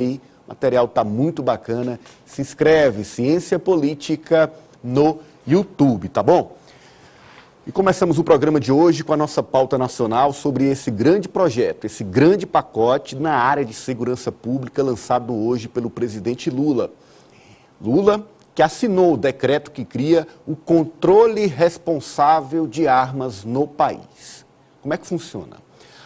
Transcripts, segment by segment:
O material está muito bacana. Se inscreve, Ciência Política no YouTube, tá bom? E começamos o programa de hoje com a nossa pauta nacional sobre esse grande projeto, esse grande pacote na área de segurança pública lançado hoje pelo presidente Lula. Lula, que assinou o decreto que cria o controle responsável de armas no país. Como é que funciona?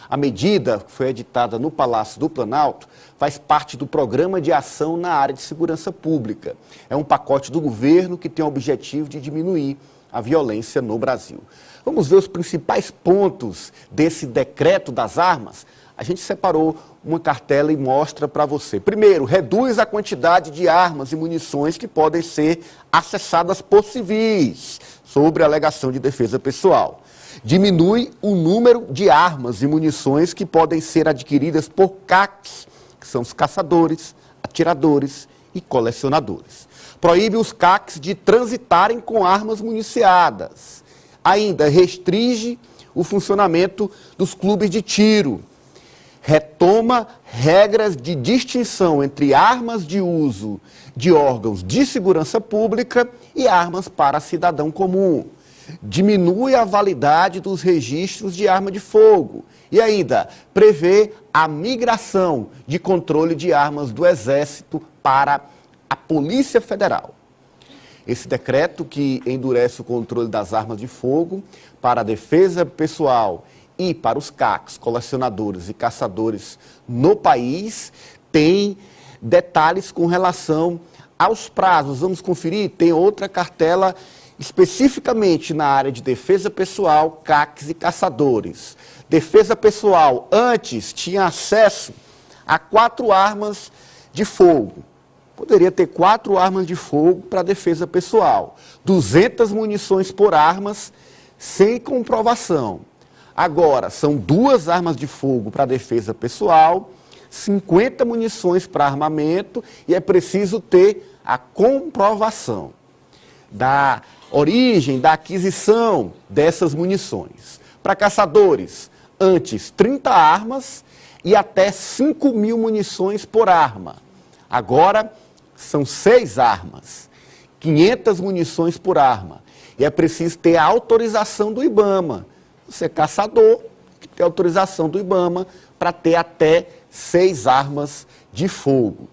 A medida, que foi editada no Palácio do Planalto, faz parte do Programa de Ação na área de segurança pública. É um pacote do governo que tem o objetivo de diminuir a violência no Brasil. Vamos ver os principais pontos desse decreto das armas? A gente separou uma cartela e mostra para você. Primeiro, reduz a quantidade de armas e munições que podem ser acessadas por civis, sobre a alegação de defesa pessoal. Diminui o número de armas e munições que podem ser adquiridas por CACs, que são os caçadores, atiradores e colecionadores. Proíbe os CACs de transitarem com armas municiadas. Ainda restringe o funcionamento dos clubes de tiro. Retoma regras de distinção entre armas de uso de órgãos de segurança pública e armas para cidadão comum. Diminui a validade dos registros de arma de fogo e ainda prevê a migração de controle de armas do Exército para a Polícia Federal. Esse decreto, que endurece o controle das armas de fogo para a defesa pessoal e para os CACs, colecionadores e caçadores no país, tem detalhes com relação aos prazos. Vamos conferir? Tem outra cartela especificamente na área de defesa pessoal, CACs e caçadores. Defesa pessoal, antes tinha acesso a 4 armas de fogo. Poderia ter 4 armas de fogo para defesa pessoal. 200 munições por armas, sem comprovação. Agora, são 2 armas de fogo para defesa pessoal, 50 munições para armamento e é preciso ter a comprovação da origem, da aquisição dessas munições. Para caçadores, antes 30 armas e até 5.000 munições por arma. Agora são 6 armas, 500 munições por arma. E é preciso ter a autorização do IBAMA. Você é caçador, que tem autorização do IBAMA para ter até 6 armas de fogo.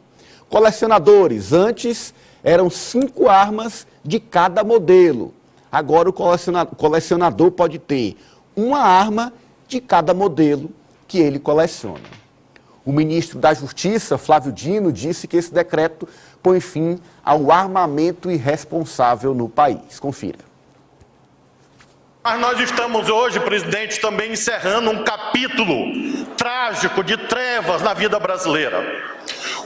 Colecionadores, antes eram 5 armas de cada modelo. Agora o colecionador pode ter 1 arma de cada modelo que ele coleciona. O ministro da Justiça, Flávio Dino, disse que esse decreto põe fim ao armamento irresponsável no país. Confira. Mas nós estamos hoje, presidente, também encerrando um capítulo trágico de trevas na vida brasileira.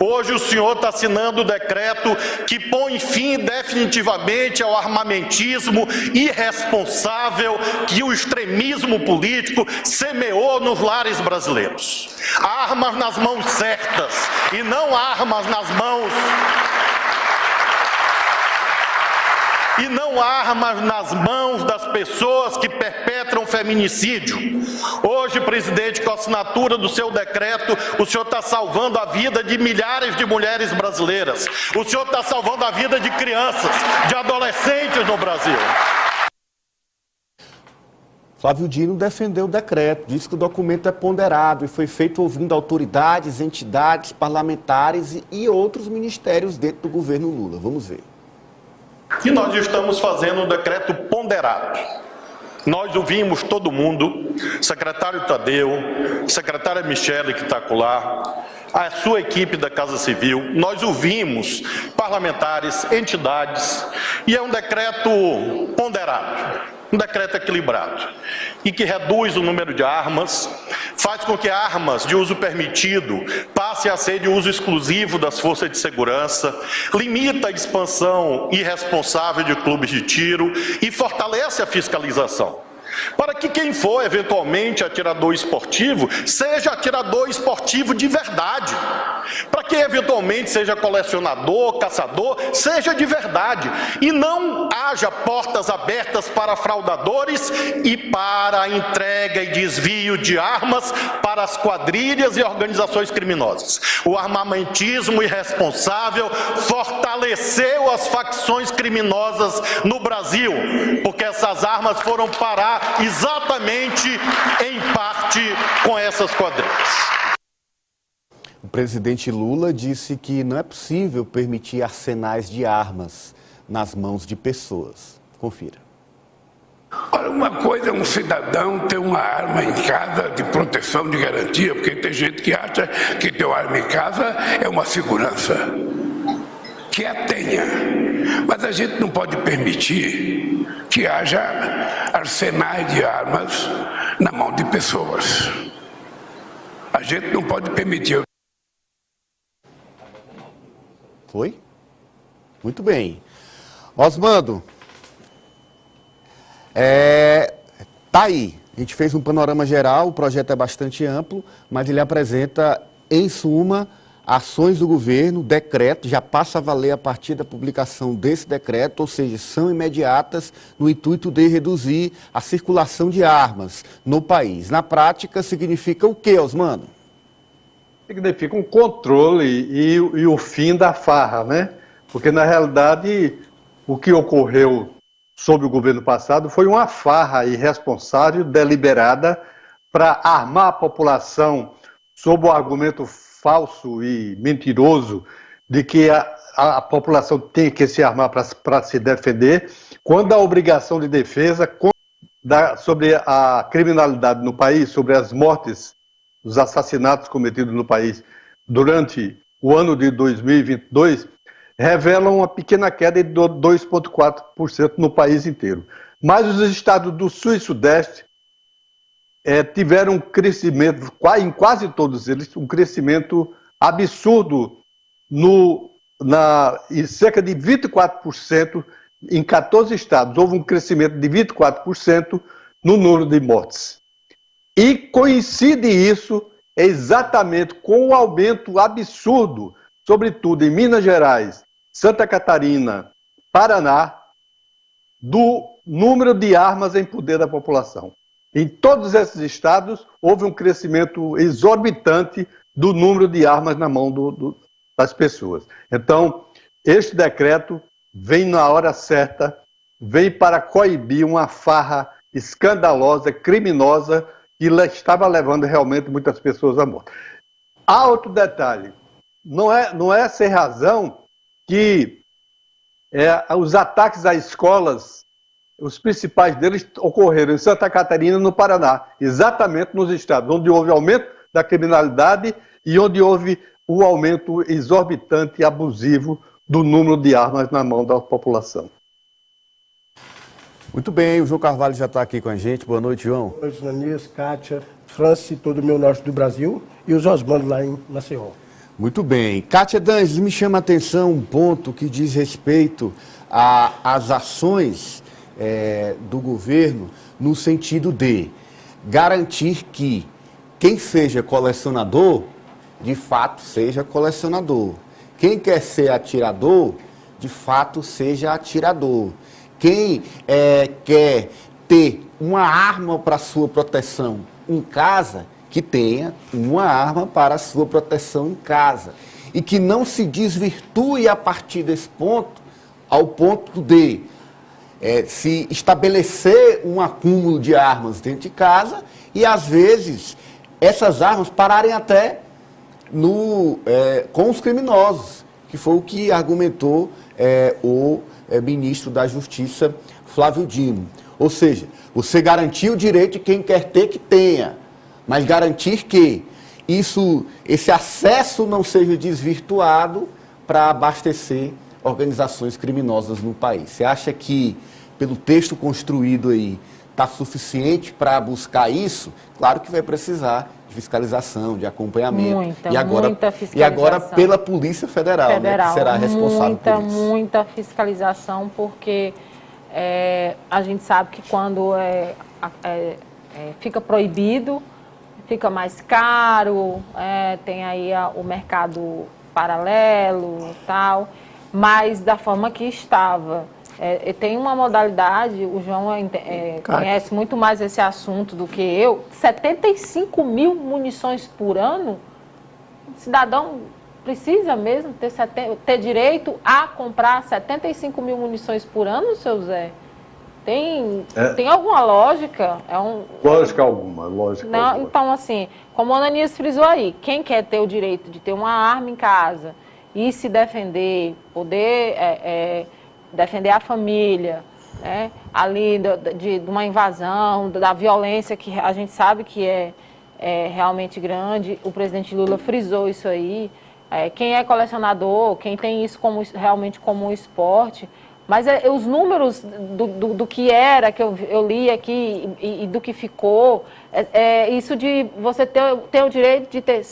Hoje o senhor está assinando o decreto que põe fim definitivamente ao armamentismo irresponsável que o extremismo político semeou nos lares brasileiros. Armas nas mãos certas e não armas nas mãos... E não armas nas mãos das pessoas que perpetram feminicídio. Hoje, presidente, com a assinatura do seu decreto, o senhor está salvando a vida de milhares de mulheres brasileiras. O senhor está salvando a vida de crianças, de adolescentes no Brasil. Flávio Dino defendeu o decreto, disse que o documento é ponderado e foi feito ouvindo autoridades, entidades, parlamentares e outros ministérios dentro do governo Lula. Vamos ver. E nós estamos fazendo um decreto ponderado. Nós ouvimos todo mundo, secretário Tadeu, secretária Michele, que está lá, a sua equipe da Casa Civil, nós ouvimos parlamentares, entidades, e é um decreto ponderado, um decreto equilibrado, e que reduz o número de armas, faz com que armas de uso permitido passem a ser de uso exclusivo das forças de segurança, limita a expansão irresponsável de clubes de tiro e fortalece a fiscalização, para que quem for eventualmente atirador esportivo, seja atirador esportivo de verdade, para que eventualmente seja colecionador, caçador, seja de verdade, e não haja portas abertas para fraudadores e para a entrega e desvio de armas para as quadrilhas e organizações criminosas. O armamentismo irresponsável fortaleceu as facções criminosas no Brasil, porque essas armas foram parar exatamente em parte com essas quadrilhas. O presidente Lula disse que não é possível permitir arsenais de armas nas mãos de pessoas. Confira. Olha, uma coisa é um cidadão ter uma arma em casa de proteção, de garantia, porque tem gente que acha que ter uma arma em casa é uma segurança. Que a tenha. Mas a gente não pode permitir que haja arsenais de armas na mão de pessoas. A gente não pode permitir. Foi? Muito bem. Osmando, tá aí. A gente fez um panorama geral, o projeto é bastante amplo, mas ele apresenta, em suma, ações do governo, decreto, já passa a valer a partir da publicação desse decreto, ou seja, são imediatas no intuito de reduzir a circulação de armas no país. Na prática, significa o quê, Osmando? Significa um controle e o fim da farra, né? Porque, na realidade, o que ocorreu sob o governo passado foi uma farra irresponsável, deliberada, para armar a população sob o argumento falso e mentiroso de que a população tem que se armar para se defender, quando a obrigação de defesa sobre a criminalidade no país, sobre as mortes, os assassinatos cometidos no país durante o ano de 2022, revelam uma pequena queda de 2,4% no país inteiro. Mas os estados do Sul e Sudeste tiveram um crescimento, em quase todos eles, um crescimento absurdo, em cerca de 24%, em 14 estados, houve um crescimento de 24% no número de mortes. E coincide isso exatamente com o aumento absurdo, sobretudo em Minas Gerais, Santa Catarina, Paraná, do número de armas em poder da população. Em todos esses estados, houve um crescimento exorbitante do número de armas na mão das pessoas. Então, este decreto vem na hora certa, vem para coibir uma farra escandalosa, criminosa, que estava levando realmente muitas pessoas à morte. Há outro detalhe, não é sem razão que os ataques a escolas, os principais deles ocorreram em Santa Catarina e no Paraná, exatamente nos estados onde houve aumento da criminalidade e onde houve o aumento exorbitante e abusivo do número de armas na mão da população. Muito bem, o João Carvalho já está aqui com a gente. Boa noite, João. Boa noite, Nanias, Kátia, França e todo o meu norte do Brasil e os Osmando lá em Maceió. Muito bem. Kátia Danges, me chama a atenção um ponto que diz respeito às ações do governo no sentido de garantir que quem seja colecionador, de fato seja colecionador. Quem quer ser atirador, de fato seja atirador. Quem quer ter uma arma para sua proteção em casa, que tenha uma arma para a sua proteção em casa. E que não se desvirtue a partir desse ponto, ao ponto de se estabelecer um acúmulo de armas dentro de casa e, às vezes, essas armas pararem até com os criminosos, que foi o que argumentou o ministro da Justiça, Flávio Dino. Ou seja, você garantir o direito de quem quer ter que tenha, mas garantir que esse acesso não seja desvirtuado para abastecer organizações criminosas no país. Você acha que, pelo texto construído aí, está suficiente para buscar isso? Claro que vai precisar de fiscalização, de acompanhamento. Muita fiscalização. E agora pela Polícia Federal, né, que será responsável por isso. Muita fiscalização, porque a gente sabe que quando fica proibido, fica mais caro, tem aí o mercado paralelo e tal, mas da forma que estava. Tem uma modalidade, o João conhece muito mais esse assunto do que eu, 75 mil munições por ano. O cidadão precisa mesmo ter direito a comprar 75 mil munições por ano, seu Zé? Tem alguma lógica? Lógica alguma, lógica não, alguma. Então, assim, como o Ananias frisou aí, quem quer ter o direito de ter uma arma em casa e se defender, poder defender a família, né, ali de uma invasão, da violência que a gente sabe que é realmente grande, o presidente Lula frisou isso aí, quem é colecionador, quem tem isso realmente como um esporte, mas os números do que era, que eu li aqui e do que ficou, isso de você ter o direito de ter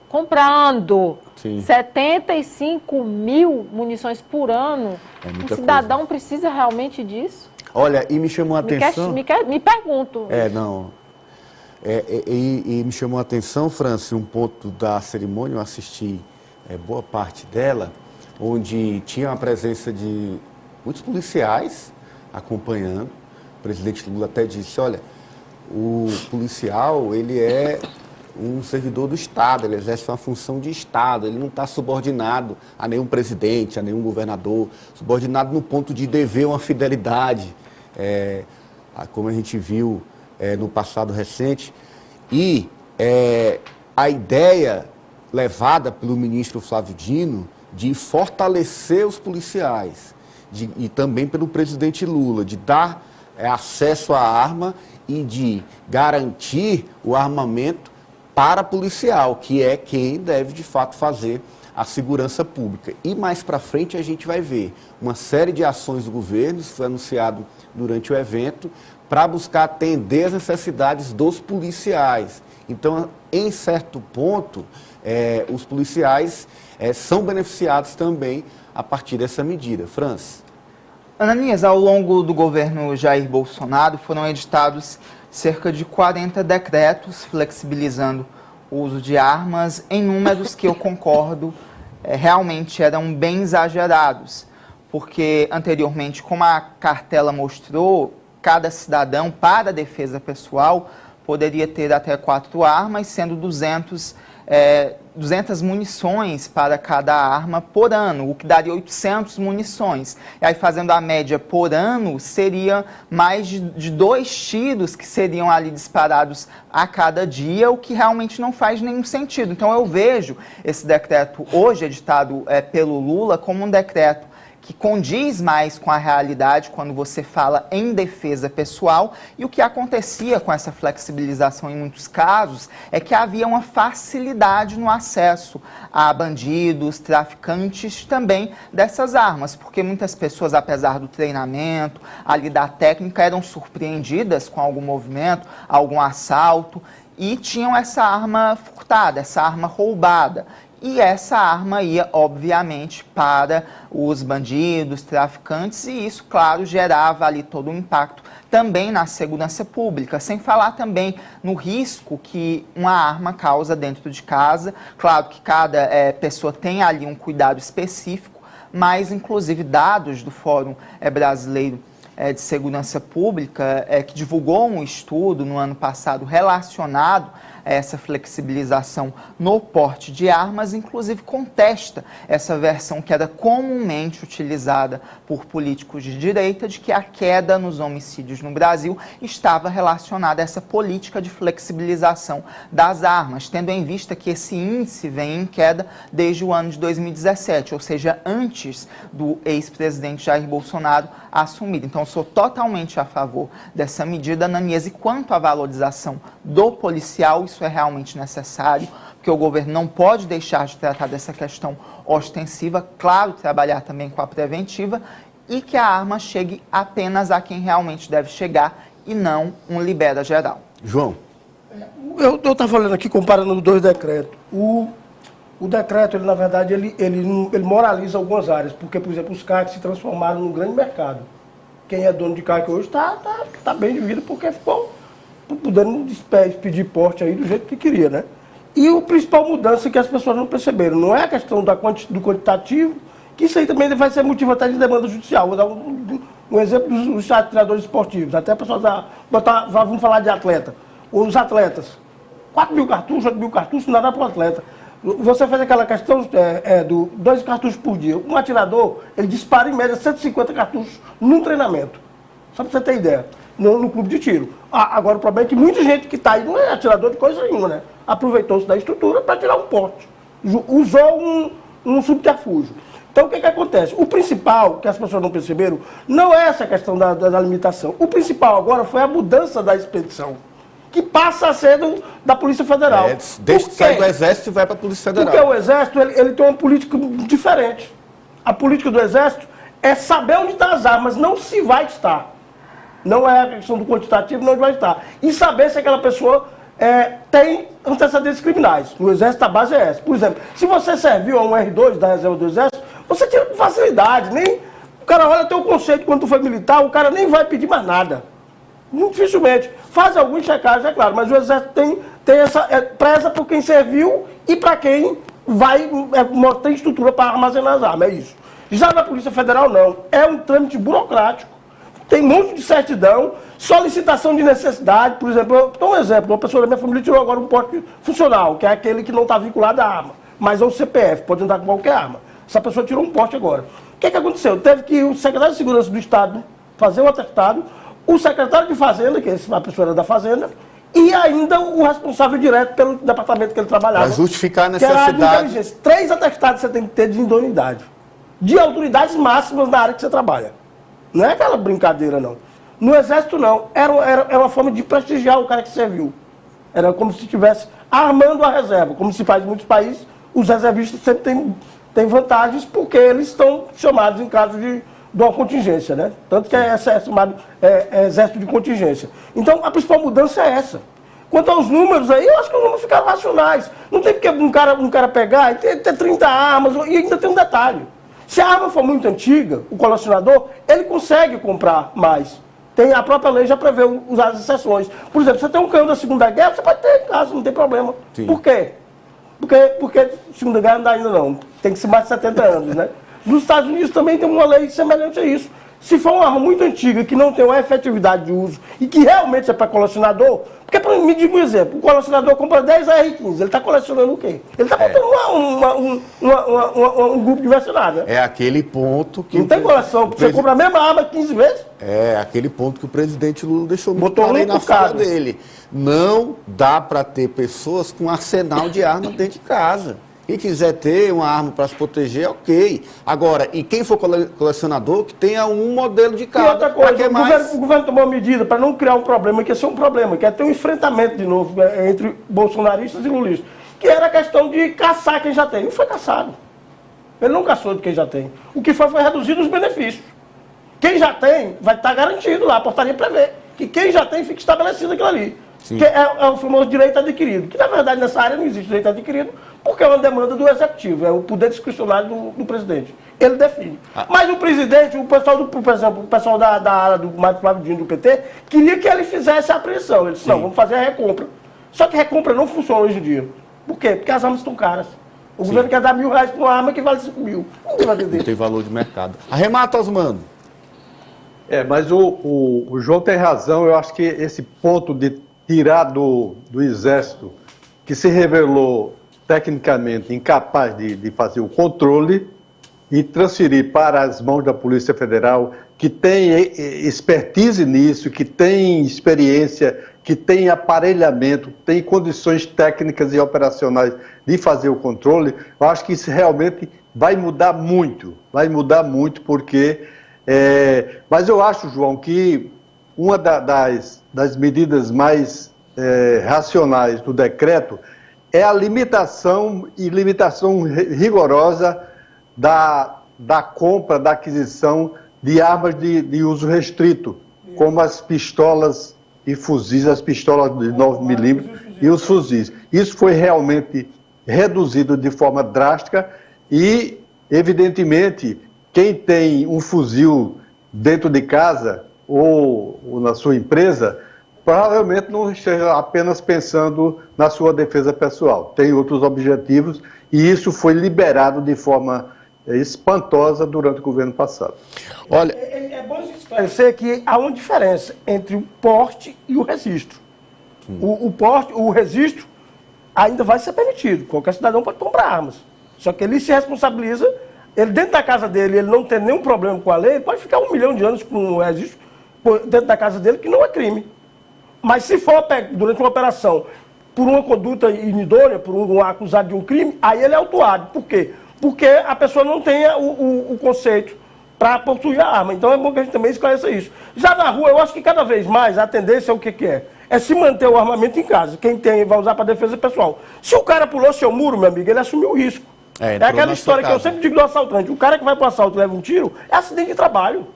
comprando 75 mil munições por ano. Um cidadão precisa realmente disso? Olha, e me chamou a atenção... Me pergunto. E me chamou a atenção, Franci, um ponto da cerimônia, eu assisti boa parte dela, onde tinha a presença de muitos policiais acompanhando. O presidente Lula até disse, olha, o policial, ele é um servidor do Estado, ele exerce uma função de Estado, ele não está subordinado a nenhum presidente, a nenhum governador, subordinado no ponto de dever uma fidelidade, como a gente viu no passado recente. E a ideia levada pelo ministro Flávio Dino de fortalecer os policiais, e também pelo presidente Lula, de dar acesso à arma e de garantir o armamento para policial, que é quem deve de fato fazer a segurança pública. E mais para frente a gente vai ver uma série de ações do governo, isso foi anunciado durante o evento, para buscar atender as necessidades dos policiais. Então, em certo ponto, os policiais são beneficiados também a partir dessa medida. Franz? Ananias, ao longo do governo Jair Bolsonaro foram editados cerca de 40 decretos flexibilizando o uso de armas em números que eu concordo realmente eram bem exagerados, porque anteriormente, como a cartela mostrou, cada cidadão para a defesa pessoal poderia ter até 4 armas, sendo 200 munições para cada arma por ano, o que daria 800 munições. E aí, fazendo a média por ano, seria mais de 2 tiros que seriam ali disparados a cada dia, o que realmente não faz nenhum sentido. Então, eu vejo esse decreto hoje editado pelo Lula como um decreto que condiz mais com a realidade quando você fala em defesa pessoal, e o que acontecia com essa flexibilização em muitos casos é que havia uma facilidade no acesso a bandidos, traficantes também dessas armas, porque muitas pessoas, apesar do treinamento, ali da técnica, eram surpreendidas com algum movimento, algum assalto, e tinham essa arma furtada, essa arma roubada. E essa arma ia, obviamente, para os bandidos, traficantes, e isso, claro, gerava ali todo um impacto também na segurança pública, sem falar também no risco que uma arma causa dentro de casa. Claro que cada pessoa tem ali um cuidado específico, mas, inclusive, dados do Fórum Brasileiro de Segurança Pública, que divulgou um estudo no ano passado relacionado a essa flexibilização no porte de armas, inclusive contesta essa versão que era comumente utilizada por políticos de direita, de que a queda nos homicídios no Brasil estava relacionada a essa política de flexibilização das armas, tendo em vista que esse índice vem em queda desde o ano de 2017, ou seja, antes do ex-presidente Jair Bolsonaro assumir. Então, eu sou totalmente a favor dessa medida, Ananias, e quanto à valorização do policial, isso é realmente necessário, porque o governo não pode deixar de tratar dessa questão ostensiva, claro, trabalhar também com a preventiva, e que a arma chegue apenas a quem realmente deve chegar e não um libera geral. João? Eu estava falando aqui, comparando os 2 decretos. O decreto, ele, na verdade, ele moraliza algumas áreas, porque, por exemplo, os CACs se transformaram num grande mercado. Quem é dono de CAC hoje está bem de vida, porque ficou podendo pedir porte aí do jeito que queria, né? E a principal mudança que as pessoas não perceberam, não é a questão do quantitativo, que isso aí também vai ser motivo até de demanda judicial. Vou dar um exemplo dos atiradores esportivos. Até a pessoa vamos falar de atleta. Os atletas, 4 mil cartuchos, 8 mil cartuchos, não dá nada para o atleta. Você faz aquela questão do 2 cartuchos por dia. Um atirador, ele dispara em média 150 cartuchos num treinamento. Só para você ter ideia, no clube de tiro. Agora o problema é que muita gente que está aí não é atirador de coisa nenhuma, né? Aproveitou-se da estrutura para tirar um porte. Usou um subterfúgio. Então o que acontece? O principal, que as pessoas não perceberam, não é essa questão da limitação. O principal agora foi a mudança da expedição, que passa a ser da Polícia Federal. Deixa de sair do Exército e vai para a Polícia Federal. Porque o Exército ele tem uma política diferente. A política do Exército é saber onde estão as armas, não se vai estar. Não é a questão do quantitativo, não vai estar. E saber se aquela pessoa tem antecedentes criminais. No Exército a base é essa. Por exemplo, se você serviu a um R2 da reserva do Exército, você tira com facilidade. O cara olha teu conceito quando tu foi militar, o cara nem vai pedir mais nada. Muito dificilmente. Faz alguns checagens, é claro, mas o Exército tem essa. Preza por quem serviu e para quem tem estrutura para armazenar as armas. É isso. Já na Polícia Federal, não. É um trâmite burocrático. Tem um monte de certidão, solicitação de necessidade. Por exemplo, eu dou um exemplo. Uma pessoa da minha família tirou agora um porte funcional, que é aquele que não está vinculado à arma, mas ao CPF, pode andar com qualquer arma. Essa pessoa tirou um porte agora. O que aconteceu? Teve que o secretário de Segurança do Estado fazer o atestado, o secretário de Fazenda, que a pessoa era da Fazenda, e ainda o responsável direto pelo departamento que ele trabalhava. Para justificar a necessidade. 3 atestados você tem que ter de idoneidade. De autoridades máximas na área que você trabalha. Não é aquela brincadeira, não. No Exército, não. Era uma forma de prestigiar o cara que serviu. Era como se estivesse armando a reserva. Como se faz em muitos países, os reservistas sempre têm vantagens porque eles estão chamados em caso de uma contingência, né? Tanto que é chamado exército de contingência. Então, a principal mudança é essa. Quanto aos números aí, eu acho que os números ficaram racionais. Não tem porque um cara pegar e ter 30 armas, e ainda tem um detalhe. Se a arma for muito antiga, o colecionador, ele consegue comprar mais. A própria lei já prevê usar as exceções. Por exemplo, você tem um canhão da Segunda Guerra, você pode ter em casa, não tem problema. Sim. Por quê? Porque Segunda Guerra não dá ainda não. Tem que ser mais de 70 anos, né? Nos Estados Unidos também tem uma lei semelhante a isso. Se for uma arma muito antiga, que não tem uma efetividade de uso e que realmente é para colecionador, porque, me diga um exemplo, o colecionador compra 10 AR-15, ele está colecionando o quê? Ele está montando um grupo de mercenários, né? É aquele ponto que... Não tem coleção, você compra a mesma arma 15 vezes? É aquele ponto que o presidente Lula deixou muito claro aí na fala dele. Não dá para ter pessoas com arsenal de armas dentro de casa. Quem quiser ter uma arma para se proteger, ok. Agora, e quem for colecionador, que tenha um modelo de cada. E outra coisa, o governo tomou uma medida para não criar um problema, que ia ser um problema, que é ter um enfrentamento de novo entre bolsonaristas e lulistas, que era a questão de caçar quem já tem. Não foi caçado. Ele não caçou de quem já tem. O que foi reduzir os benefícios. Quem já tem vai estar garantido lá, a portaria prevê. Que quem já tem fica estabelecido aquilo ali. Sim. Que é o famoso direito adquirido. Que na verdade nessa área não existe direito adquirido, porque é uma demanda do executivo, é o poder discricionário do presidente. Ele define. Mas o presidente, por exemplo, o pessoal da área do Marcos Flávio Dino do PT, queria que ele fizesse a apreensão. Ele disse, não, vamos fazer a recompra. Só que a recompra não funciona hoje em dia. Por quê? Porque as armas estão caras. O governo quer dar R$1.000 para uma arma que vale 5 mil. Não tem valor de mercado. Arremata, Osmano. Mas o João tem razão. Eu acho que esse ponto de tirar do Exército, que se revelou tecnicamente incapaz de fazer o controle, e transferir para as mãos da Polícia Federal, que tem expertise nisso, que tem experiência, que tem aparelhamento, tem condições técnicas e operacionais de fazer o controle, eu acho que isso realmente vai mudar muito porque... mas eu acho, João, que uma das medidas mais racionais do decreto é a limitação rigorosa da compra, da aquisição de armas de uso restrito, como as pistolas e fuzis, as pistolas de 9mm e os fuzis. Isso foi realmente reduzido de forma drástica e, evidentemente, quem tem um fuzil dentro de casa ou na sua empresa provavelmente não esteja apenas pensando na sua defesa pessoal. Tem outros objetivos e isso foi liberado de forma espantosa durante o governo passado. Olha, É bom esclarecer que há uma diferença entre o porte e o registro. O porte, o registro ainda vai ser permitido. Qualquer cidadão pode comprar armas. Só que ele se responsabiliza, ele dentro da casa dele, ele não tem nenhum problema com a lei, ele pode ficar 1 milhão de anos com o registro dentro da casa dele, que não é crime. Mas se for durante uma operação por uma conduta inidônea, por um acusado de um crime, aí ele é autuado. Por quê? Porque a pessoa não tem o conceito para possuir a arma. Então é bom que a gente também esclareça isso. Já na rua, eu acho que cada vez mais a tendência é o que é? É se manter o armamento em casa. Quem tem vai usar para defesa pessoal. Se o cara pulou seu muro, meu amigo, ele assumiu o risco. É aquela história que eu sempre digo do assaltante. O cara que vai para o assalto e leva um tiro, é acidente de trabalho.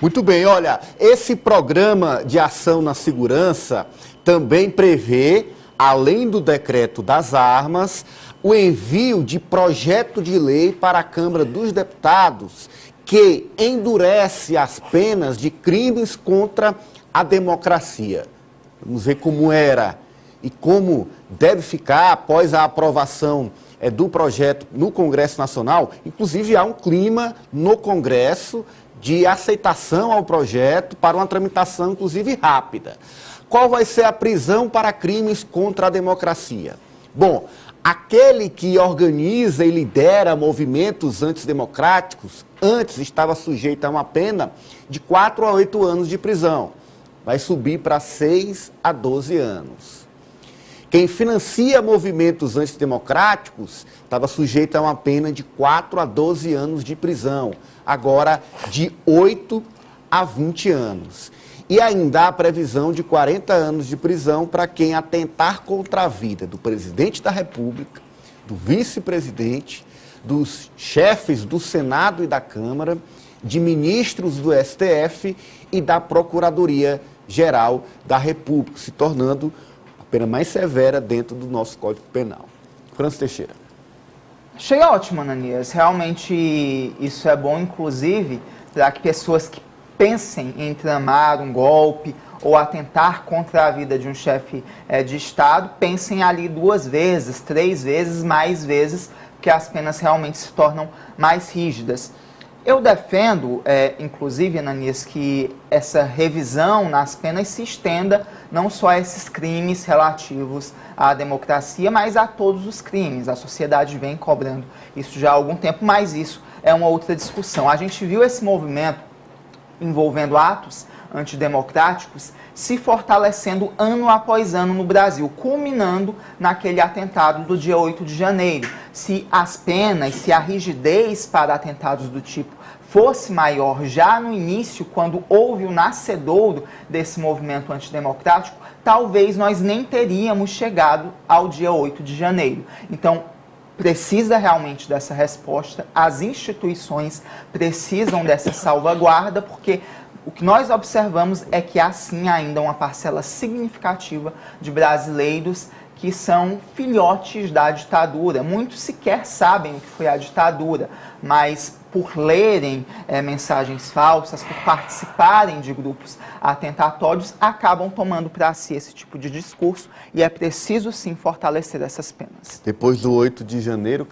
Muito bem, olha, esse programa de ação na segurança também prevê, além do decreto das armas, o envio de projeto de lei para a Câmara dos Deputados que endurece as penas de crimes contra a democracia. Vamos ver como era e como deve ficar após a aprovação do projeto no Congresso Nacional. Inclusive, há um clima no Congresso de aceitação ao projeto para uma tramitação, inclusive, rápida. Qual vai ser a prisão para crimes contra a democracia? Bom, aquele que organiza e lidera movimentos antidemocráticos antes estava sujeito a uma pena de 4 a 8 anos de prisão. Vai subir para 6 a 12 anos. Quem financia movimentos antidemocráticos estava sujeito a uma pena de 4 a 12 anos de prisão, agora de 8 a 20 anos. E ainda há previsão de 40 anos de prisão para quem atentar contra a vida do presidente da República, do vice-presidente, dos chefes do Senado e da Câmara, de ministros do STF e da Procuradoria-Geral da República, se tornando a pena mais severa dentro do nosso Código Penal. Francis Teixeira. Achei ótimo, Ananias. Realmente isso é bom, inclusive, para que pessoas que pensem em tramar um golpe ou atentar contra a vida de um chefe de Estado, pensem ali 2 vezes, 3 vezes, mais vezes, que as penas realmente se tornam mais rígidas. Eu defendo, inclusive, Ananias, que essa revisão nas penas se estenda não só a esses crimes relativos à democracia, mas a todos os crimes. A sociedade vem cobrando isso já há algum tempo, mas isso é uma outra discussão. A gente viu esse movimento envolvendo atos antidemocráticos se fortalecendo ano após ano no Brasil, culminando naquele atentado do dia 8 de janeiro. Se as penas, se a rigidez para atentados do tipo fosse maior já no início, quando houve o nascedouro desse movimento antidemocrático, talvez nós nem teríamos chegado ao dia 8 de janeiro. Então, precisa realmente dessa resposta, as instituições precisam dessa salvaguarda, porque o que nós observamos é que há sim ainda uma parcela significativa de brasileiros que são filhotes da ditadura. Muitos sequer sabem o que foi a ditadura, mas por lerem mensagens falsas, por participarem de grupos atentatórios, acabam tomando para si esse tipo de discurso e é preciso sim fortalecer essas penas. Depois do 8 de janeiro,